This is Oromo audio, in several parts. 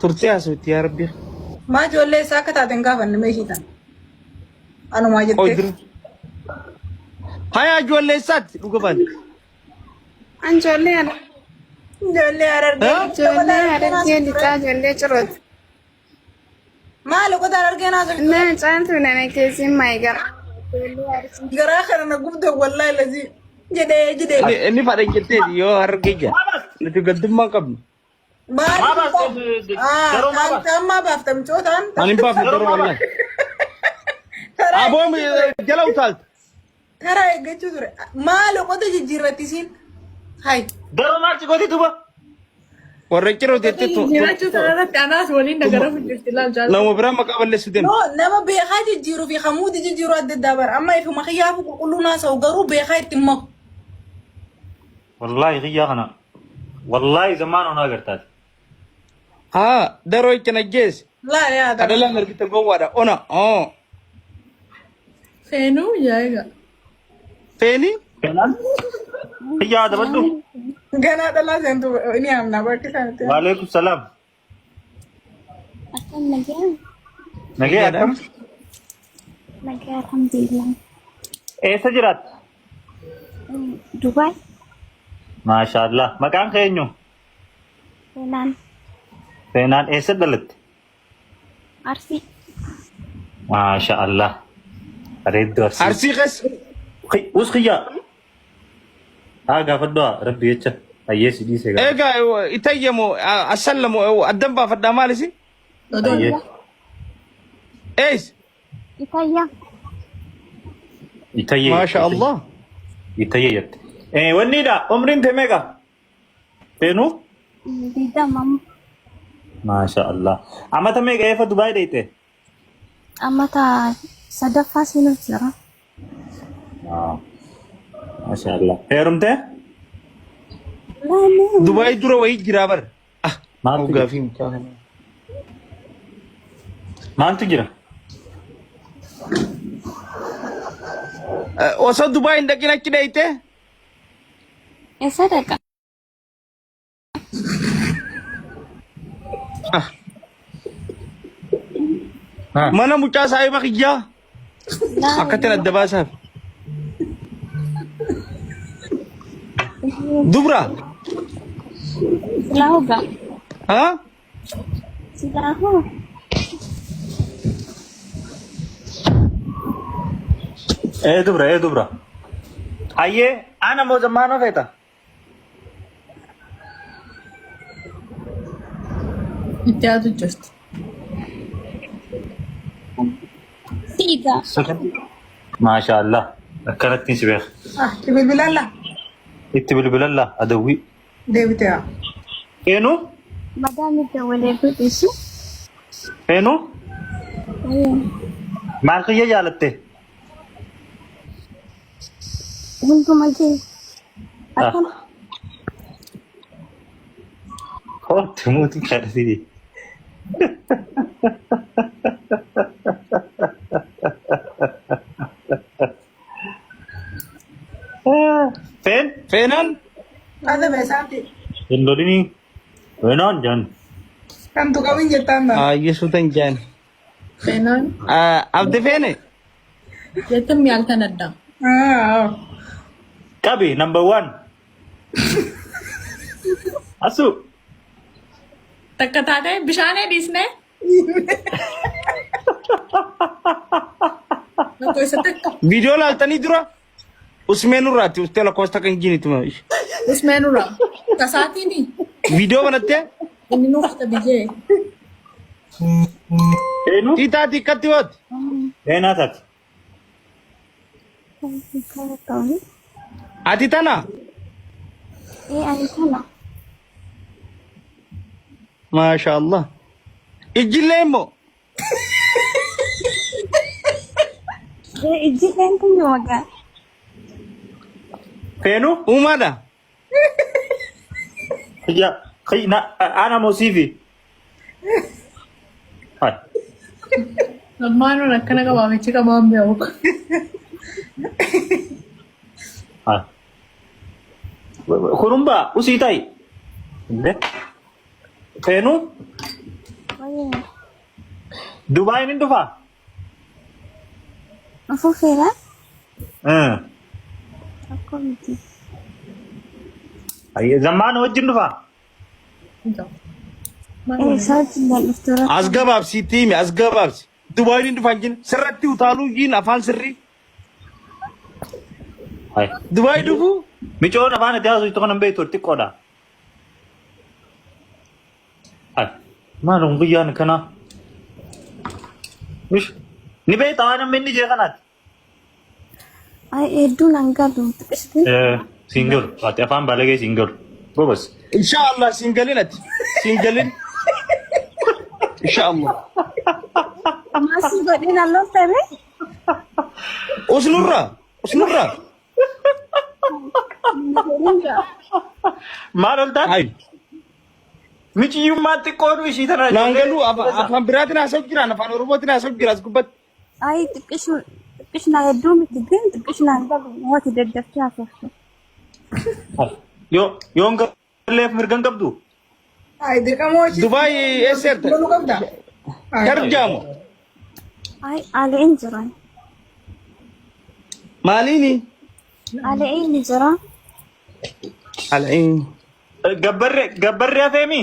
turtii haasawti yaa rabbi. ما جولي ساكت هتنقاف النميشيتا أنا ما جبت Oyduru. Haya ijoolleessaatti dhuga baali. An jollee ana. جولي أرجع Jollee harargee lixaa jollee cirooti. ما لو كنت أرجع نازل Naa caantu nana keessin maayigara. قرا آخر أنا قمت والله الذي جدي Inni fadhan jetteeti yoo hargee jira. Nuti gaddummaa qabnu. بار أنت ما بافتم شوت أنت Ani hin baafne garuu wallahi. Aboom jala utaalta. ترى يجتوا ترى ما لو كنت جيرتيسين هاي Garuu maal gooti duuba? Warra ciroo teetteetu. Jiraachuu sanarratti anaas waliin nagarafu jirti laal jaalala. Nama biraa maqaa balleessu deemu. نو نما بيخاج جيرو في خمود جيرو قد الدبر أما في مخيافه كل ناس وقرو بيخاج تمك Wallaahi xiyyaa kana. Wallaahi zamaan onaa agartaati. Haa daroo itti najjees. لا يا هذا Adalaan argite gowwaadha. Ona. Feenuu yaa'iga. Feeni. Keenan? Xiyyaa dabaddu. قنا ده لازم تو إني أمنا بركي سنتين Waalaikum salaam. Akkam nagaa. Nagee akkam? Nagaa alhamdulillah. Eessa jiraatta? Dubaay. Maashaallah. Maqaan keenyu? Seenaan Seenaan eessa dhalatte? Arsii. Maashaallah. Bareedduu arsii. Arsii keessa. Us xiyyaa. Haa gaafadhu rabbi jecha. Ayyee si dhiisee gaafa. Egaa itayyamu asallamu addan baafadhaa maalisi? Ayyee. Ees. Itayyaa. Itayyee. Maasha Allah. Itayyee jette. Wanniidha umriin tee meeqa? Feenuu? Diidamam. Maashaallah. Amata meeqa eefa Dubaay dheeyte? Ammata sadaffaa sinuuf jira. Maashaallah. Heerumtee? Laanee. Dubaay dura wayii jiraa bar. Maaltu jira? Gaafii mucaa kana. Maaltu jira? Osoo Dubaay hin dhaqin achi dheeyte? Eessa dhaqa? Mana mucaa saahiba kiyyaa. Laanee. Akkatti adda baasaaf. Dubra. Silaa hogaa. Haa? Silaa hoo. Dubra. Ayyee, ana moo zammaanoo feeta? Itti yaadu jirti. Siigaa. Maashaallah. Akkanattiin si beeka. تبي بلالا Itti bilbilalla adawwii. ديبتها Eenuu? Madaami dawalee godhisu. Eenuu? Maal kiyya jaalatte? Hunduma jee. Akkam. Kootti muutii kadhatini. Feenaan? هذا بيساتي Hindolinii. Weenaan jaan. كم تقوين جتان Yesuuta hin jaan. Feenaan Abdi feene? jettan miyaaltan addaa. Qabi number 1. Asu. Takka taatee bishaanee dhiisnee. Tokko isa takka. Viidiyoo laaltanii dura? Usmeenurraati ustela koosta kan jiinituma. Usmeenurraa. Tasaatiini. Viidiyoo banattee? Inni nuuf tabiyyee. Eenuu? Tiitaati ikkatti hooti? Eenaa taati. Ati tana? Ani kana. Maasha Allah. Ijjillee immoo? Ijjileen kun magaa. Feenuu? Uumaadha? Kiyya. Ana moo siifi? Hai. Lammaanuu akkana qabaamichi qabaan beeku. Hai. Kurumba usii ta'i. Inde? Feenu Wayee. Dubaay ni dhufa. Afuufeera? Eh. Akkoo miti. Ayye zammaan wajjin dhufa. Isaatiin dhuftura. Asgabaabsi tiimi asgabaabsi. Dubaay ni dhufan jin sirratti utaaluu yin afaan sirrii. Ay. Dubaay dhufu. Micoon afaan itti haasa'u itti kanan beektu xiqqoodha. Ay. Maalum guyyaan kana. Wish. Ni beektaa waan amma inni jee kanaati. Ay hedduun hangalu. Single. Ati afaan balagee single. Bobas. Inshallah singalin ati. Singalin. Inshallah. Masih godhin alloo ta'e? Usnurra. Usnurra. Maal oltaan? Ay. Michiyyummaa xiqqoon ishii tana. Nangalu afaan biraatiin haasa'u jiran afaan oromootiin haasa'u jira as gubbatti. Ay xiqqishna hedduu miti ግን xiqqishna hangalu wati daddaftii haasoftu. Yoon galleef mirgan qabdu. Ay dirqamoo Dubaay eessatti? Lolu qabda. Tarjaamu. Ay aleen jiran. Maaliini? Aleen ni jira. Al'in. Gabbarri hafeemi?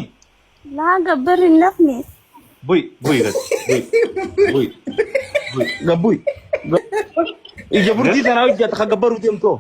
Laa gabbarri hin lafne. Buy. Gabbuy. Ija burtii tanaa hojjata ka gabbaruu deemtoo.